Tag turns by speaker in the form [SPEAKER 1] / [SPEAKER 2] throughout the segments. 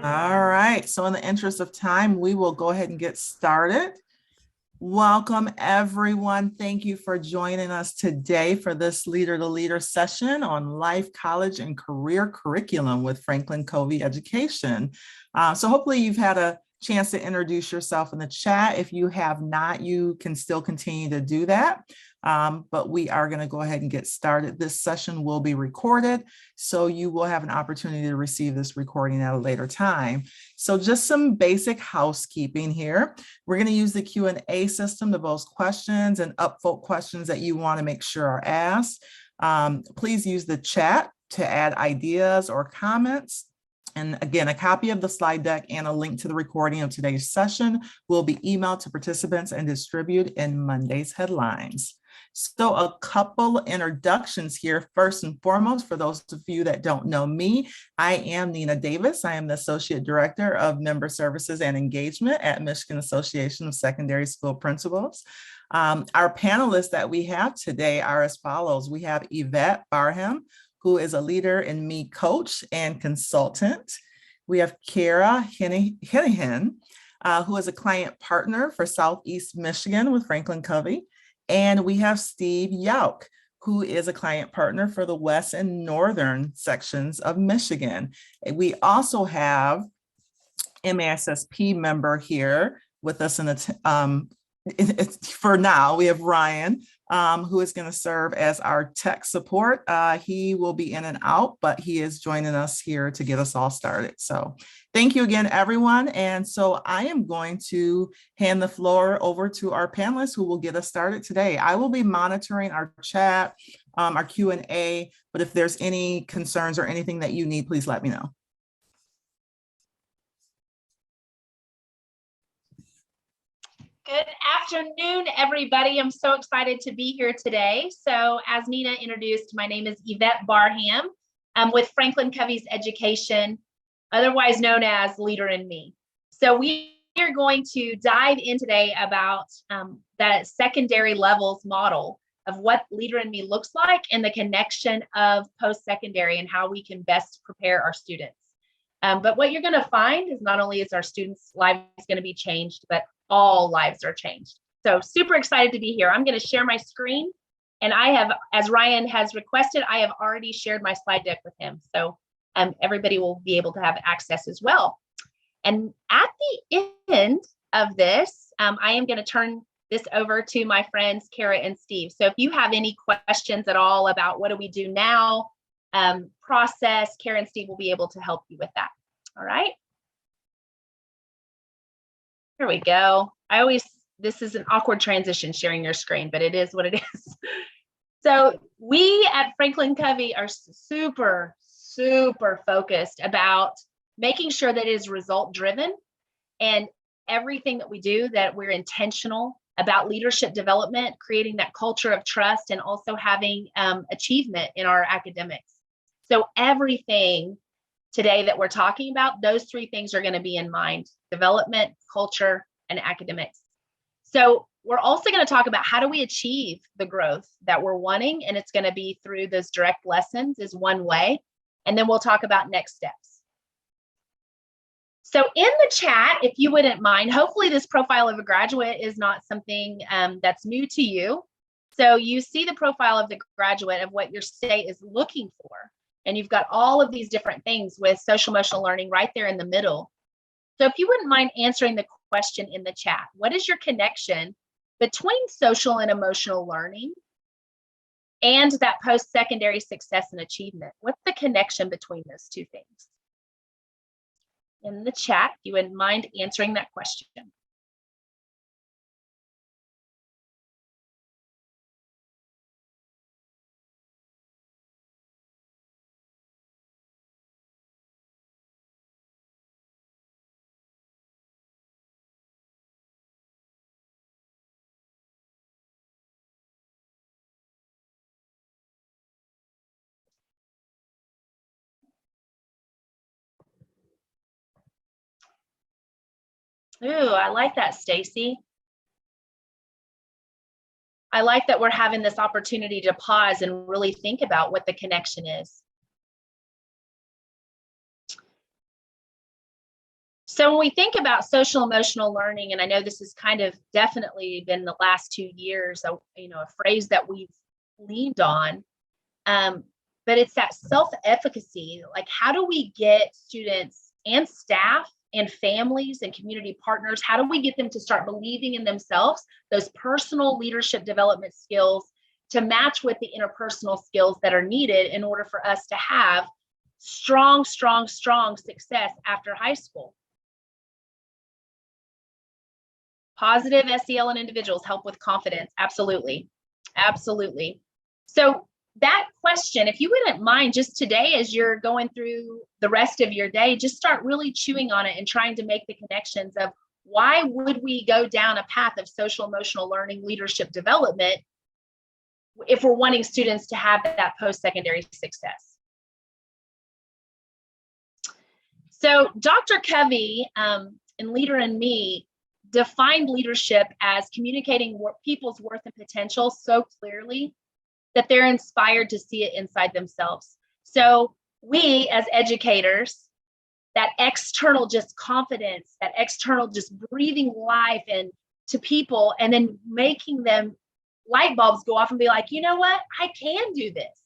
[SPEAKER 1] All right, so in the interest of time, we will go ahead and get started. Welcome, everyone. Thank you for joining us today for this Leader to Leader session on life, college, and career curriculum with FranklinCovey Education. So hopefully you've had a chance to introduce yourself in the chat. If you have not, you can still continue to do that. But we are going to go ahead and get started. This session will be recorded, so you will have an opportunity to receive this recording at a later time. So just some basic housekeeping here. We're going to use the Q&A system to pose questions and upvote questions that you want to make sure are asked. Please use the chat to add ideas or comments. And again, a copy of the slide deck and a link to the recording of today's session will be emailed to participants and distributed in Monday's headlines. So a couple introductions here. First and foremost, for those of you that don't know me, I am Nina Davis. I am the Associate Director of Member Services and Engagement at Michigan Association of Secondary School Principals. Our panelists that we have today are as follows. We have Yvette Barham, who is a Leader in Me coach and consultant. We have Kara Hennihan, who is a client partner for Southeast Michigan with FranklinCovey. And we have Steve Yauk, who is a client partner for the West and Northern sections of Michigan. We also have MASSP member here with us for now. We have Ryan, who is going to serve as our tech support. He will be in and out, but he is joining us here to get us all started. So thank you again, everyone. And so I am going to hand the floor over to our panelists who will get us started today. I will be monitoring our chat, our Q&A, but if there's any concerns or anything that you need, please let me know.
[SPEAKER 2] Good afternoon, everybody. I'm so excited to be here today. So as Nina introduced, my name is Yvette Barham. I'm with FranklinCovey Education, otherwise known as Leader in Me. So we are going to dive in today about the secondary levels model of what Leader in Me looks like and the connection of post-secondary and how we can best prepare our students. But what you're going to find is not only is our students' lives going to be changed, but all lives are changed. So super excited to be here. I'm going to share my screen, and I have, as Ryan has requested, I have already shared my slide deck with him. So everybody will be able to have access as well. And at the end of this, I am going to turn this over to my friends, Kara and Steve. So if you have any questions at all about what do we do now, process, Kara and Steve will be able to help you with that. All right. Here we go. This is an awkward transition sharing your screen, but it is what it is. So we at FranklinCovey are super, super focused about making sure that it is result driven and everything that we do, that we're intentional about leadership development, creating that culture of trust, and also having achievement in our academics. So everything today that we're talking about, those three things are going to be in mind: development, culture, and academics. So we're also going to talk about how do we achieve the growth that we're wanting, and it's going to be through those direct lessons is one way, and then we'll talk about next steps. So in the chat, if you wouldn't mind, hopefully this profile of a graduate is not something that's new to you. So you see the profile of the graduate of what your state is looking for. And you've got all of these different things with social emotional learning right there in the middle. So if you wouldn't mind answering the question in the chat, what is your connection between social and emotional learning and that post-secondary success and achievement? What's the connection between those two things? In the chat, if you wouldn't mind answering that question. Ooh, I like that, Stacy. I like that we're having this opportunity to pause and really think about what the connection is. So when we think about social emotional learning, and I know this has kind of definitely been the last 2 years, a phrase that we've leaned on, but it's that self-efficacy. Like, how do we get students and staff and families and community partners, how do we get them to start believing in themselves, those personal leadership development skills, to match with the interpersonal skills that are needed in order for us to have strong success after high school? Positive SEL in individuals help with confidence. Absolutely. So that question, if you wouldn't mind, just today, as you're going through the rest of your day, just start really chewing on it and trying to make the connections of why would we go down a path of social emotional learning, leadership development, if we're wanting students to have that post-secondary success. So Dr. Covey in Leader and Me defined leadership as communicating people's worth and potential so clearly that they're inspired to see it inside themselves. So we as educators, that external just confidence, that external just breathing life into people, and then making them light bulbs go off and be like, you know what, I can do this.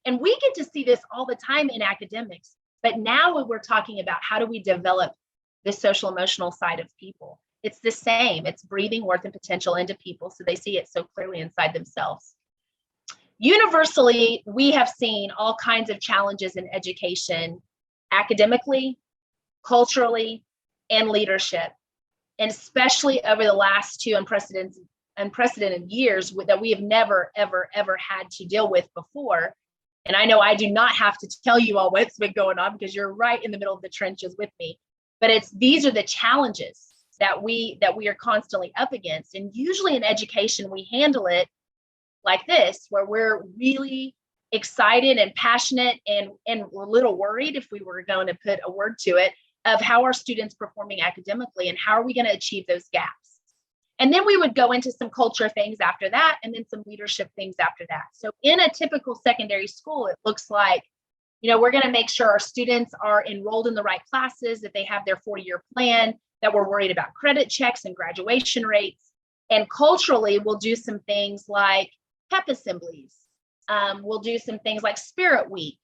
[SPEAKER 2] And we get to see this all the time in academics. But now when we're talking about how do we develop the social emotional side of people, it's the same. It's breathing worth and potential into people so they see it so clearly inside themselves. Universally, we have seen all kinds of challenges in education, academically, culturally, and leadership, and especially over the last 2 unprecedented years that we have never, ever had to deal with before. And I know I do not have to tell you all what's been going on because you're right in the middle of the trenches with me. But these are the challenges that we are constantly up against. And usually in education, we handle it like this, where we're really excited and passionate and we're a little worried, if we were going to put a word to it, of how are students performing academically and how are we going to achieve those gaps. And then we would go into some culture things after that, and then some leadership things after that. So in a typical secondary school, it looks like, we're going to make sure our students are enrolled in the right classes, that they have their 4-year plan, that we're worried about credit checks and graduation rates. And culturally, we'll do some things like pep assemblies. We'll do some things like Spirit Week,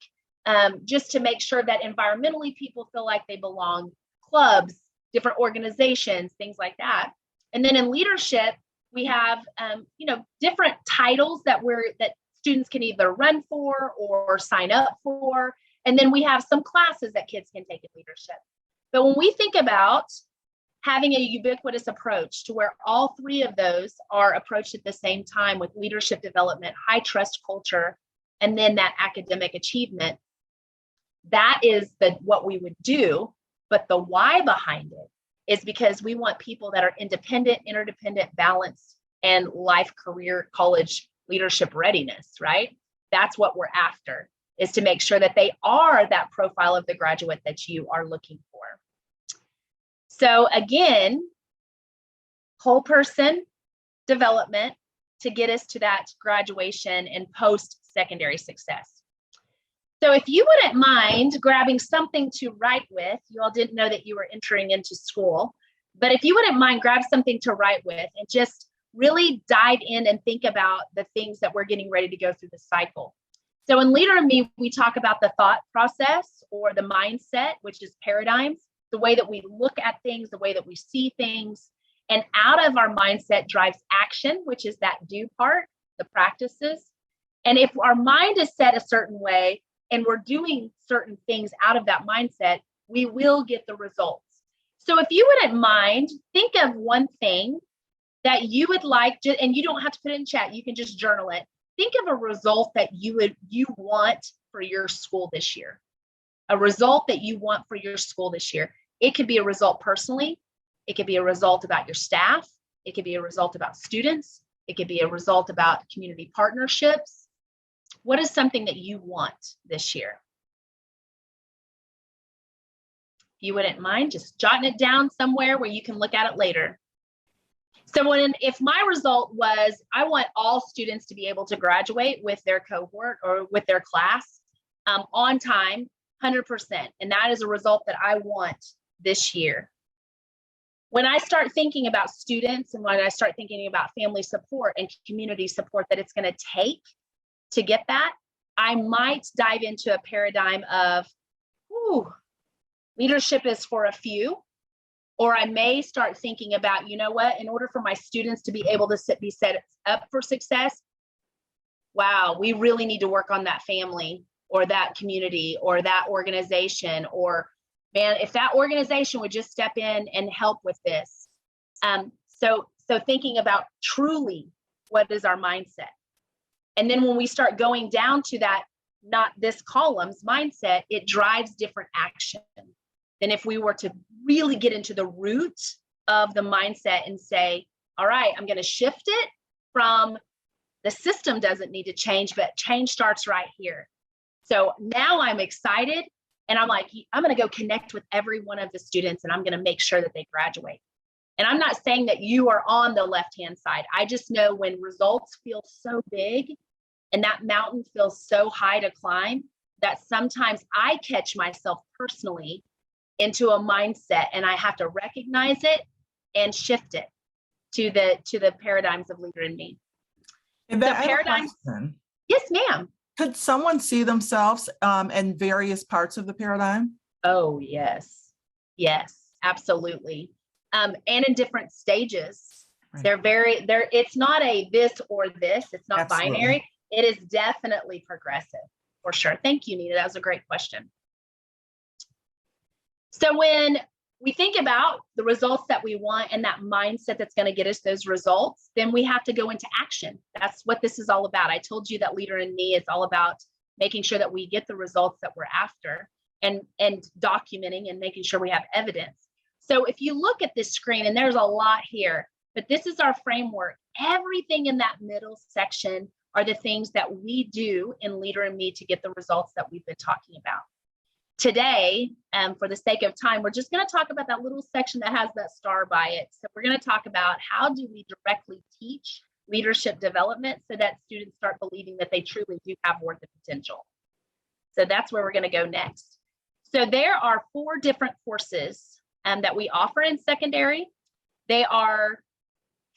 [SPEAKER 2] just to make sure that environmentally people feel like they belong, clubs, different organizations, things like that. And then in leadership, we have, different titles that students can either run for or sign up for. And then we have some classes that kids can take in leadership. But when we think about having a ubiquitous approach to where all 3 of those are approached at the same time with leadership development, high trust culture, and then that academic achievement, that is what we would do. But the why behind it is because we want people that are independent, interdependent, balanced, and life, career, college leadership readiness, right? That's what we're after, is to make sure that they are that profile of the graduate that you are looking for. So again, whole person development to get us to that graduation and post-secondary success. So if you wouldn't mind grabbing something to write with, you all didn't know that you were entering into school, but if you wouldn't mind, grab something to write with and just really dive in and think about the things that we're getting ready to go through the cycle. So in Leader and Me, we talk about the thought process or the mindset, which is paradigms, the way that we look at things, the way that we see things. And out of our mindset drives action, which is that do part, the practices. And if our mind is set a certain way and we're doing certain things out of that mindset, we will get the results. So if you wouldn't mind, think of one thing that you would like, and you don't have to put it in chat, you can just journal it. Think of a result that you want for your school this year. A result that you want for your school this year. It could be a result personally. It could be a result about your staff. It could be a result about students. It could be a result about community partnerships. What is something that you want this year? If you wouldn't mind just jotting it down somewhere where you can look at it later. So if my result was, I want all students to be able to graduate with their cohort or with their class on time, 100%. And that is a result that I want this year. When I start thinking about students and when I start thinking about family support and community support that it's going to take to get that, I might dive into a paradigm of, ooh, leadership is for a few. Or I may start thinking about, you know what, in order for my students to be able to be set up for success, wow, we really need to work on that family or that community or that organization, or man, if that organization would just step in and help with this. So thinking about truly what is our mindset. And then when we start going down to that, not this column's mindset, it drives different action than if we were to really get into the root of the mindset and say, all right, I'm going to shift it from the system doesn't need to change, but change starts right here. So now I'm excited and I'm like, I'm going to go connect with every one of the students and I'm going to make sure that they graduate. And I'm not saying that you are on the left-hand side. I just know when results feel so big and that mountain feels so high to climb that sometimes I catch myself personally into a mindset and I have to recognize it and shift it to the paradigms of leader in me.
[SPEAKER 1] So paradigms.
[SPEAKER 2] Yes, ma'am.
[SPEAKER 1] Could someone see themselves in various parts of the paradigm?
[SPEAKER 2] Oh, yes. Yes, absolutely. And in different stages. Right. It's not a this or this. It's not absolutely binary. It is definitely progressive for sure. Thank you, Nina. That was a great question. So when we think about the results that we want and that mindset that's going to get us those results, then we have to go into action. That's what this is all about. I told you that Leader in Me is all about making sure that we get the results that we're after and documenting and making sure we have evidence. So if you look at this screen, and there's a lot here, but this is our framework. Everything in that middle section are the things that we do in Leader in Me to get the results that we've been talking about. Today, for the sake of time, we're just going to talk about that little section that has that star by it. So we're going to talk about how do we directly teach leadership development so that students start believing that they truly do have worth and potential. So that's where we're going to go next. So there are 4 different courses that we offer in secondary. They are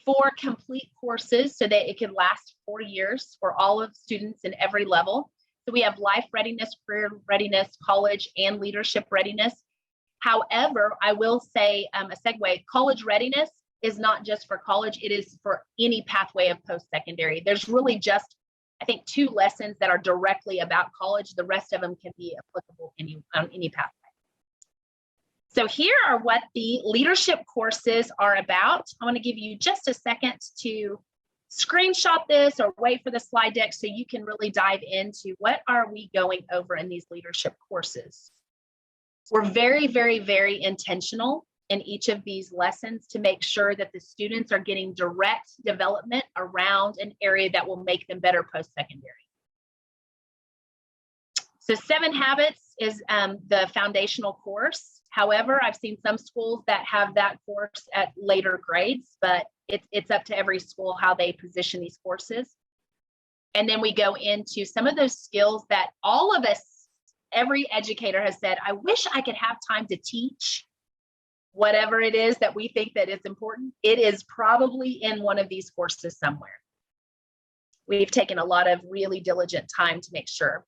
[SPEAKER 2] 4 complete courses so that it can last 4 years for all of students in every level. So we have life readiness, career readiness, college, and leadership readiness. However, I will say a segue, college readiness is not just for college, it is for any pathway of post-secondary. There's really just, I think, 2 lessons that are directly about college. The rest of them can be applicable on any pathway. So here are what the leadership courses are about. I want to give you just a second to screenshot this or wait for the slide deck so you can really dive into what are we going over in these leadership courses. We're very, very, very intentional in each of these lessons to make sure that the students are getting direct development around an area that will make them better post-secondary. So 7 Habits is the foundational course. However, I've seen some schools that have that course at later grades, but it's up to every school how they position these courses. And then we go into some of those skills that all of us, every educator has said, I wish I could have time to teach whatever it is that we think that is important. It is probably in one of these courses somewhere. We've taken a lot of really diligent time to make sure.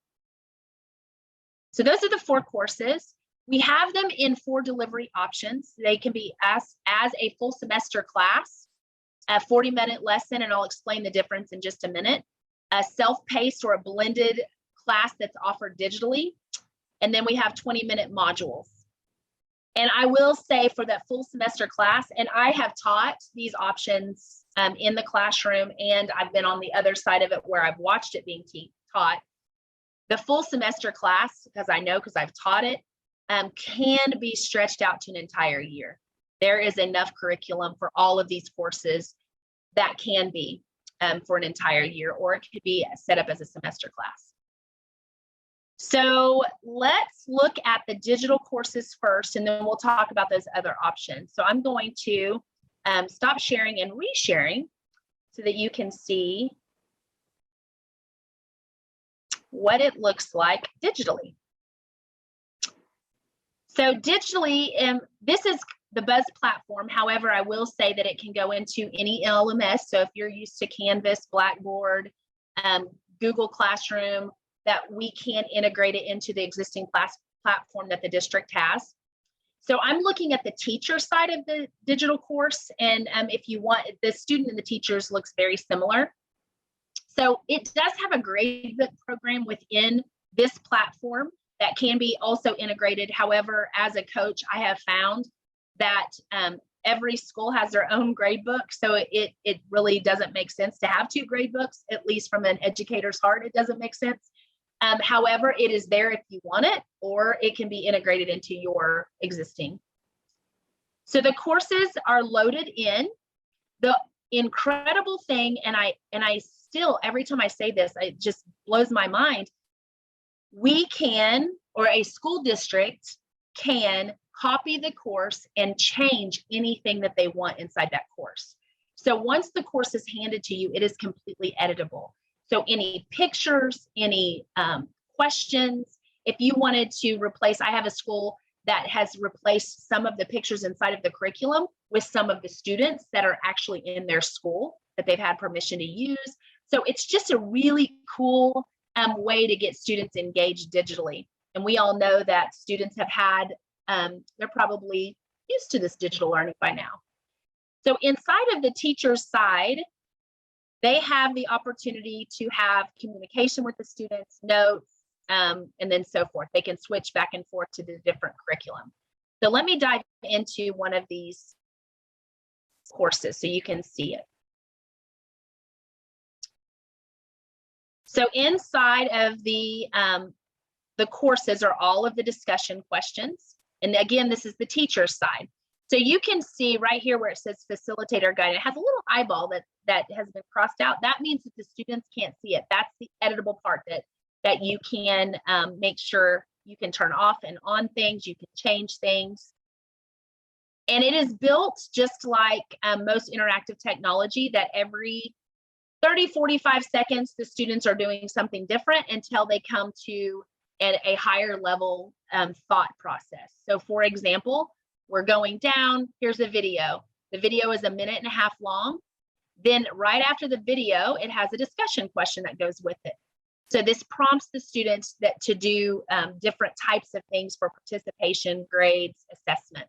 [SPEAKER 2] So those are the 4 courses. We have them in 4 delivery options. They can be as a full semester class, a 40-minute lesson, and I'll explain the difference in just a minute, a self-paced or a blended class that's offered digitally, and then we have 20-minute modules. And I will say for that full semester class, and I have taught these options in the classroom, and I've been on the other side of it where I've watched it being taught. The full semester class, because I've taught it, can be stretched out to an entire year. There is enough curriculum for all of these courses that can be for an entire year, or it could be set up as a semester class. So let's look at the digital courses first, and then we'll talk about those other options. So I'm going to stop sharing and resharing so that you can see what it looks like digitally. So digitally, this is the Buzz platform. However, I will say that it can go into any LMS. So if you're used to Canvas, Blackboard, Google Classroom, that we can integrate it into the existing class platform that the district has. So I'm looking at the teacher side of the digital course. And if you want, the student and the teachers looks very similar. So it does have a gradebook program within this platform that can be also integrated. However, as a coach, I have found that every school has their own gradebook. So it really doesn't make sense to have two gradebooks, at least from an educator's heart, it doesn't make sense. However, it is there if you want it, or it can be integrated into your existing. So the courses are loaded in. The incredible thing, and I still, every time I say this, it just blows my mind. We can, or a school district can copy the course and change anything that they want inside that course. So once the course is handed to you, it is completely editable. So any pictures, any questions, if you wanted to replace, I have a school that has replaced some of the pictures inside of the curriculum with some of the students that are actually in their school that they've had permission to use. So it's just a really cool way to get students engaged digitally. And we all know that students have had, they're probably used to this digital learning by now. So inside of the teacher's side, they have the opportunity to have communication with the students, notes, and then so forth. They can switch back and forth to the different curriculum. So let me dive into one of these courses so you can see it. So inside of the courses are all of the discussion questions. And again, this is the teacher's side. So you can see right here where it says facilitator guide, it has a little eyeball that has been crossed out. That means that the students can't see it. That's the editable part that you can make sure you can turn off and on things, you can change things. And it is built just like most interactive technology, that every 30, 45 seconds, the students are doing something different until they come to a higher level thought process. So for example, we're going down, here's a video. The video is 1.5 minutes long. Then right after the video, it has a discussion question that goes with it. So this prompts the students to do different types of things for participation, grades, assessment.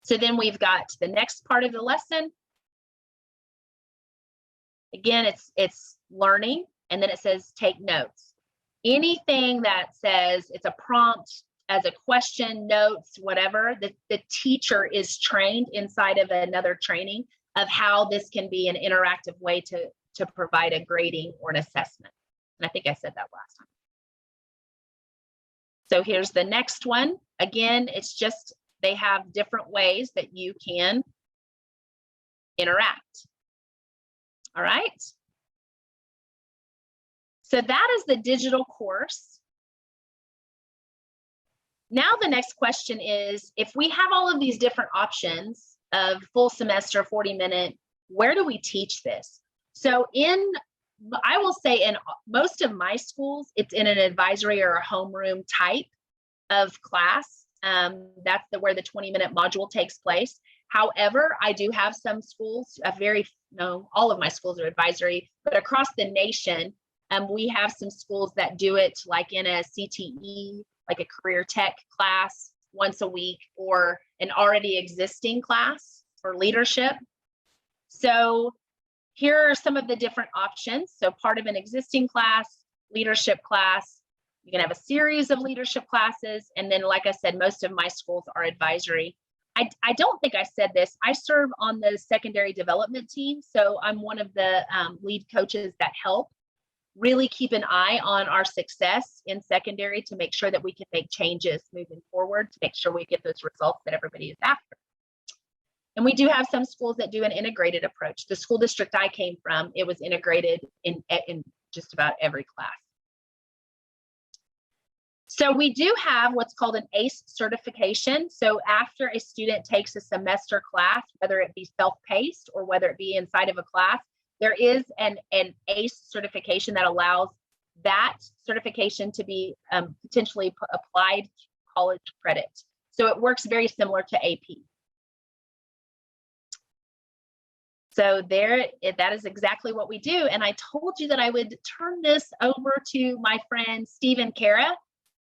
[SPEAKER 2] So then we've got the next part of the lesson. Again, it's learning, and then it says take notes. Anything that says it's a prompt, as a question, notes, whatever, the teacher is trained inside of another training of how this can be an interactive way to provide a grading or an assessment. And I think I said that last time. So here's the next one. Again, it's just, they have different ways that you can interact. All right. So that is the digital course. Now the next question is, if we have all of these different options of full semester, 40-minute, where do we teach this? So I will say in most of my schools, it's in an advisory or a homeroom type of class. That's where the 20-minute module takes place. However, I do have some schools, all of my schools are advisory, but across the nation, we have some schools that do it like in a CTE, like a career tech class once a week, or an already existing class for leadership. So here are some of the different options. So part of an existing class, leadership class, you can have a series of leadership classes. And then, like I said, most of my schools are advisory. I don't think I said this. I serve on the secondary development team. So I'm one of the lead coaches that help really keep an eye on our success in secondary to make sure that we can make changes moving forward, to make sure we get those results that everybody is after. And we do have some schools that do an integrated approach. The school district I came from, it was integrated in just about every class. So we do have what's called an ACE certification. So after a student takes a semester class, whether it be self-paced or whether it be inside of a class, there is an ACE certification that allows that certification to be potentially applied college credit. So it works very similar to AP. So that is exactly what we do. And I told you that I would turn this over to my friend, Stephen Kara.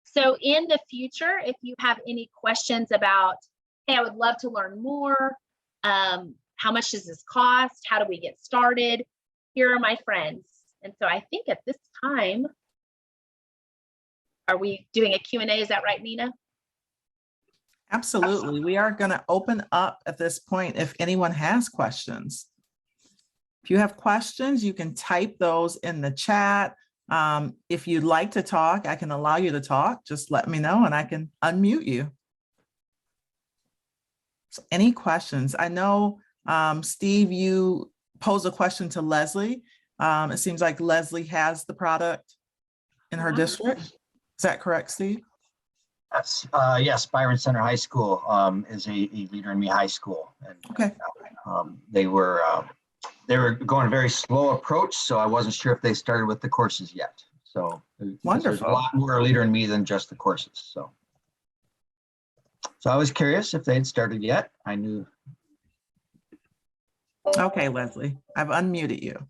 [SPEAKER 2] So in the future, if you have any questions about, hey, I would love to learn more. How much does this cost? How do we get started? Here are my friends. And so I think at this time, are we doing a Q&A? Is that right, Nina?
[SPEAKER 1] Absolutely. We are going to open up at this point if anyone has questions. If you have questions, you can type those in the chat. If you'd like to talk, I can allow you to talk. Just let me know and I can unmute you. So any questions? I know, Steve, you posed a question to Leslie. It seems like Leslie has the product in her district. Is that correct, Steve?
[SPEAKER 3] That's, yes, Byron Center High School is a Leader in Me high school. And,
[SPEAKER 1] okay.
[SPEAKER 3] They were going a very slow approach, so I wasn't sure if they started with the courses yet. So
[SPEAKER 1] wonderful.
[SPEAKER 3] There's a lot more Leader in Me than just the courses. So I was curious if they'd started yet. I knew.
[SPEAKER 1] Okay, Leslie, I've unmuted you.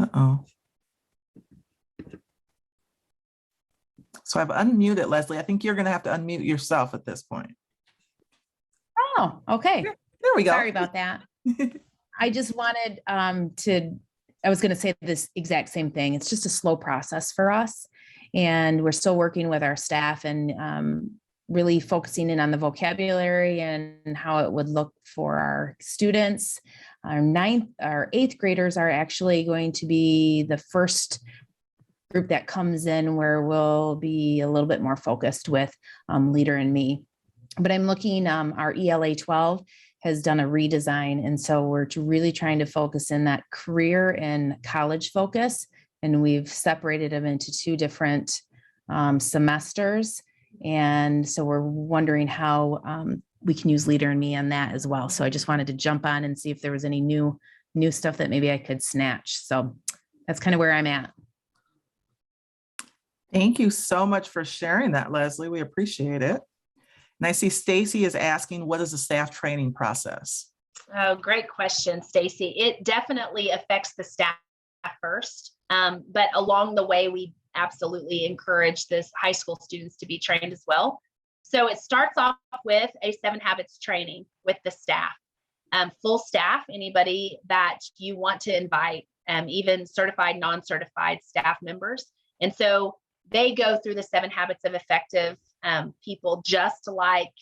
[SPEAKER 1] Uh-oh. So I've unmuted Leslie. I think you're going to have to unmute yourself at this point.
[SPEAKER 4] Oh, okay.
[SPEAKER 1] There we go.
[SPEAKER 4] Sorry about that. I just wanted I was going to say this exact same thing. It's just a slow process for us. And we're still working with our staff and really focusing in on the vocabulary and how it would look for our students. Our eighth graders are actually going to be the first group that comes in where we'll be a little bit more focused with Leader in Me. But I'm looking, our ELA 12 has done a redesign. And so we're really trying to focus in that career and college focus. And we've separated them into two different semesters. And so we're wondering how we can use Leader in Me on that as well. So I just wanted to jump on and see if there was any new stuff that maybe I could snatch. So that's kind of where I'm at.
[SPEAKER 1] Thank you so much for sharing that, Leslie. We appreciate it. And I see Stacy is asking, what is the staff training process?
[SPEAKER 2] Oh, great question, Stacy. It definitely affects the staff first, but along the way, we absolutely encourage this high school students to be trained as well. So it starts off with a 7 Habits training with the staff, full staff, anybody that you want to invite, even certified, non-certified staff members. And so they go through the 7 Habits of Effective People, just like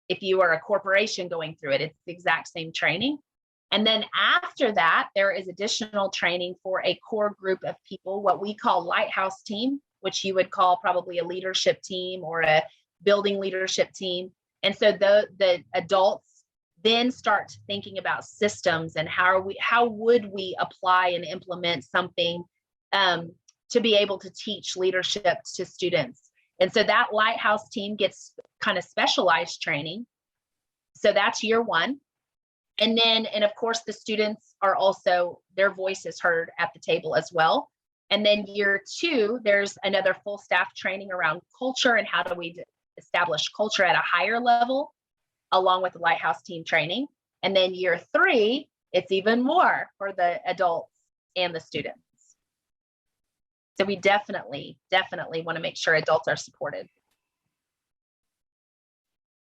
[SPEAKER 2] if you are a corporation going through it, it's the exact same training. And then after that, there is additional training for a core group of people, what we call lighthouse team, which you would call probably a leadership team or a building leadership team. And so the adults then start thinking about systems and how would we apply and implement something to be able to teach leadership to students. And so that lighthouse team gets kind of specialized training. So that's year 1. And of course, the students are also, their voice is heard at the table as well. And then year 2, there's another full staff training around culture and how do we establish culture at a higher level, along with the lighthouse team training. And then year 3, it's even more for the adults and the students. So we definitely want to make sure adults are supported.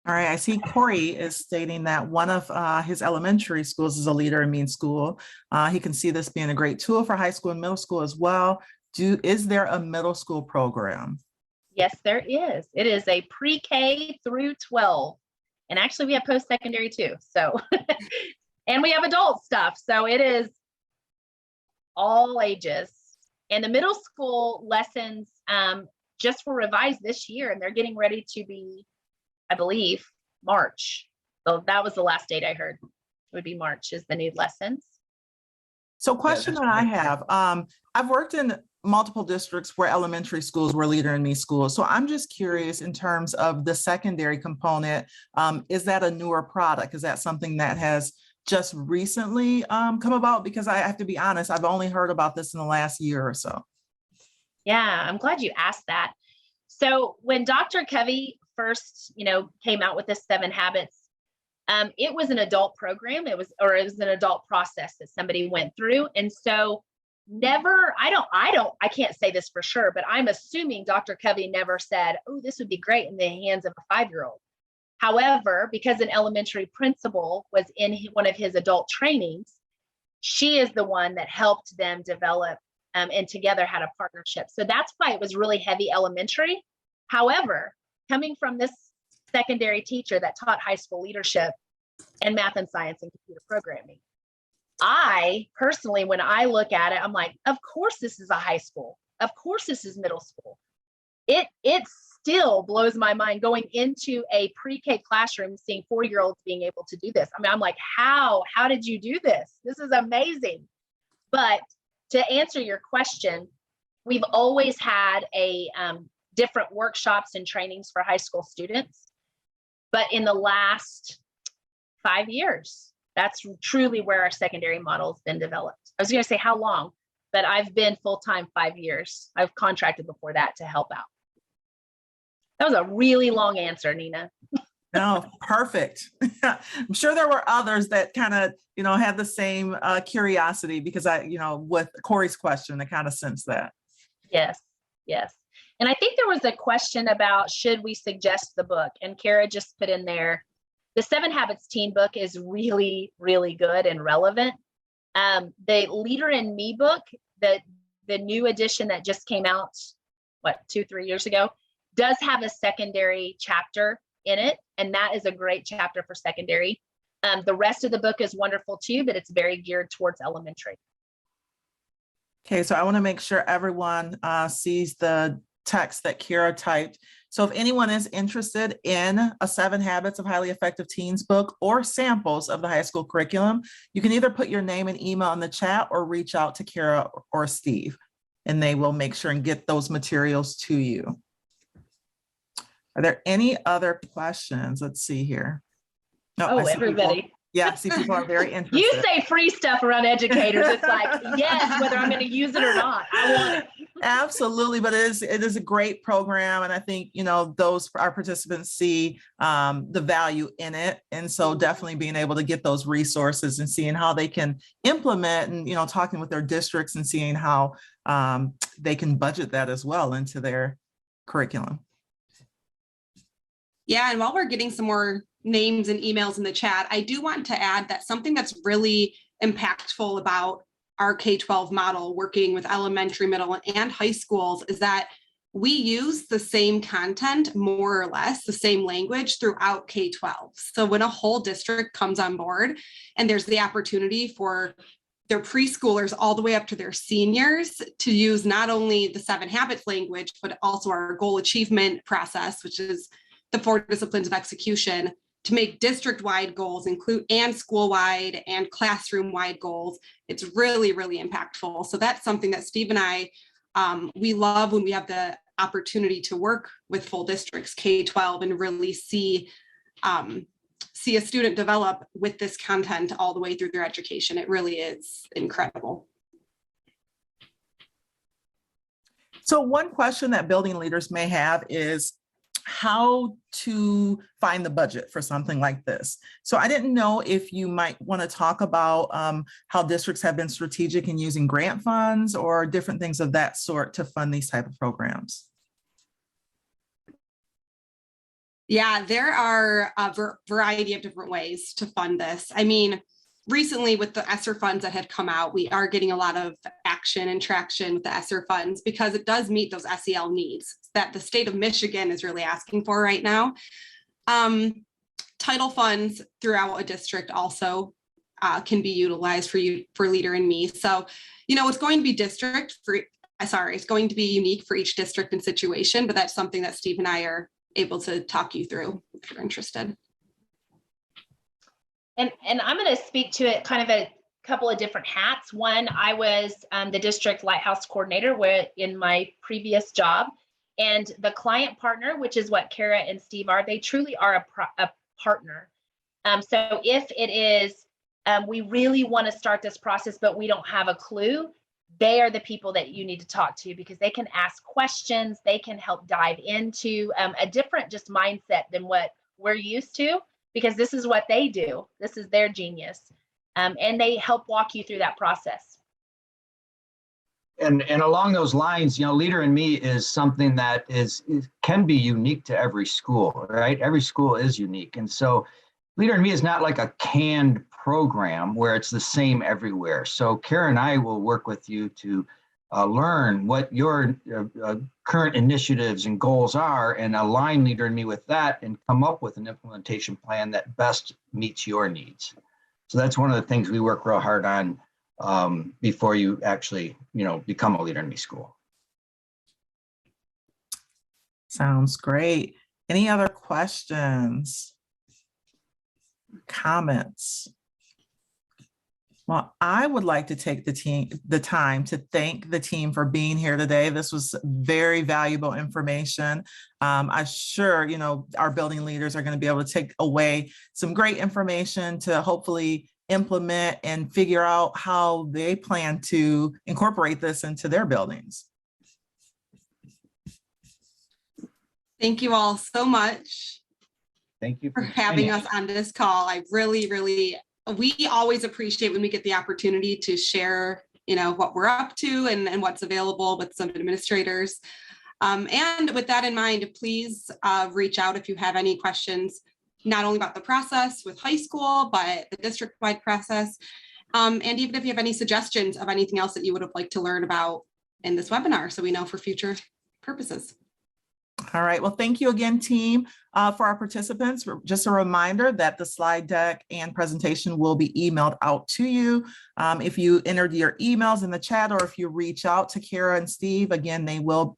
[SPEAKER 1] All right, I see Corey is stating that one of his elementary schools is a Leader in Me school. He can see this being a great tool for high school and middle school as well. Is there a middle school program?
[SPEAKER 2] Yes, there is. It is a pre-K through 12. And actually we have post-secondary too. So, and we have adult stuff. So it is all ages. And the middle school lessons just were revised this year, and they're getting ready to be, I believe, March. So that was the last date I heard. It would be March is the new lessons.
[SPEAKER 1] So question that I have, I've worked in multiple districts where elementary schools were Leader in Me schools. So I'm just curious in terms of the secondary component, is that a newer product? Is that something that has just recently come about? Because I have to be honest, I've only heard about this in the last year or so.
[SPEAKER 2] Yeah, I'm glad you asked that. So when Dr. Covey first, came out with the 7 habits, it was an adult program. It was an adult process that somebody went through. And so I can't say this for sure, but I'm assuming Dr. Covey never said, oh, this would be great in the hands of a 5-year-old. However, because an elementary principal was in one of his adult trainings, she is the one that helped them develop and together had a partnership. So that's why it was really heavy elementary. However, coming from this secondary teacher that taught high school leadership and math and science and computer programming, I personally, when I look at it, I'm like, of course this is a high school. Of course this is middle school. It still blows my mind going into a pre-K classroom, seeing 4-year-olds being able to do this. I mean, I'm like, how did you do this? This is amazing. But to answer your question, we've always had a different workshops and trainings for high school students. But in the last 5 years, that's truly where our secondary model has been developed. I was going to say how long, but I've been full-time 5 years. I've contracted before that to help out. That was a really long answer, Nina.
[SPEAKER 1] No, perfect. I'm sure there were others that kind of, had the same curiosity, because with Corey's question, I kind of sensed that.
[SPEAKER 2] Yes. And I think there was a question about, should we suggest the book? And Kara just put in there, the 7 Habits teen book is really, really good and relevant. The Leader in Me book, the new edition that just came out, 2-3 years ago, does have a secondary chapter in it. And that is a great chapter for secondary. The rest of the book is wonderful too, but it's very geared towards elementary.
[SPEAKER 1] Okay, so I want to make sure everyone sees the text that Kira typed. So if anyone is interested in a 7 Habits of Highly Effective Teens book or samples of the high school curriculum, you can either put your name and email in the chat or reach out to Kira or Steve, and they will make sure and get those materials to you. Are there any other questions? Let's see here. No, I see
[SPEAKER 2] everybody.
[SPEAKER 1] People, yeah, see, people are very interested.
[SPEAKER 2] You say free stuff around educators. It's like, yes, whether I'm going to use it or not, I want it.
[SPEAKER 1] Absolutely, but it is a great program, and I think those our participants see the value in it, and so definitely being able to get those resources and seeing how they can implement, and talking with their districts and seeing how they can budget that as well into their curriculum.
[SPEAKER 5] Yeah, and while we're getting some more names and emails in the chat, I do want to add that something that's really impactful about our K-12 model, working with elementary, middle, and high schools, is that we use the same content, more or less, the same language throughout K-12. So when a whole district comes on board and there's the opportunity for their preschoolers all the way up to their seniors to use not only the 7 Habits language, but also our goal achievement process, which is the 4 disciplines of execution, to make district-wide goals and school-wide and classroom-wide goals. It's really, really impactful. So that's something that Steve and I, we love when we have the opportunity to work with full districts, K-12, and really see a student develop with this content all the way through their education. It really is incredible.
[SPEAKER 1] So one question that building leaders may have is how to find the budget for something like this. So I didn't know if you might want to talk about how districts have been strategic in using grant funds or different things of that sort to fund these type of programs.
[SPEAKER 5] Yeah, there are a variety of different ways to fund this. I mean, recently with the ESSER funds that had come out, we are getting a lot of action and traction with the ESSER funds because it does meet those SEL needs that the state of Michigan is really asking for right now. Title funds throughout a district also can be utilized for Leader in Me. So, it's going to be it's going to be unique for each district and situation, but that's something that Steve and I are able to talk you through if you're interested.
[SPEAKER 2] And I'm going to speak to it kind of a couple of different hats. One, I was the district lighthouse coordinator in my previous job, and the client partner, which is what Kara and Steve are, they truly are a partner. So if it is we really want to start this process, but we don't have a clue, they are the people that you need to talk to, because they can ask questions, they can help dive into a different just mindset than what we're used to, because this is what they do. This is their genius. And they help walk you through that process.
[SPEAKER 3] And along those lines, Leader in Me is something that can be unique to every school, right? Every school is unique. And so Leader in Me is not like a canned program where it's the same everywhere. So Kara and I will work with you to learn what your current initiatives and goals are, and align Leader in Me with that, and come up with an implementation plan that best meets your needs. So that's one of the things we work real hard on before you actually, become a Leader in Me school.
[SPEAKER 1] Sounds great. Any other questions? Comments? Well, I would like to take the time to thank the team for being here today. This was very valuable information. I'm sure, our building leaders are going to be able to take away some great information to hopefully implement and figure out how they plan to incorporate this into their buildings.
[SPEAKER 5] Thank you all so much.
[SPEAKER 3] Thank you
[SPEAKER 5] for having us on this call. I really, we always appreciate when we get the opportunity to share, what we're up to and what's available with some administrators. And with that in mind, please reach out if you have any questions, not only about the process with high school, but the district-wide process. And even if you have any suggestions of anything else that you would have liked to learn about in this webinar, so we know for future purposes.
[SPEAKER 1] All right. Well, thank you again, team. For our participants, just a reminder that the slide deck and presentation will be emailed out to you. If you entered your emails in the chat, or if you reach out to Kara and Steve, again, they will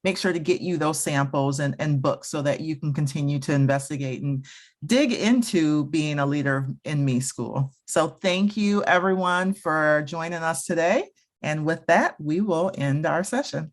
[SPEAKER 1] make sure to get you those samples and books so that you can continue to investigate and dig into being a Leader in Me school. So thank you, everyone, for joining us today. And with that, we will end our session.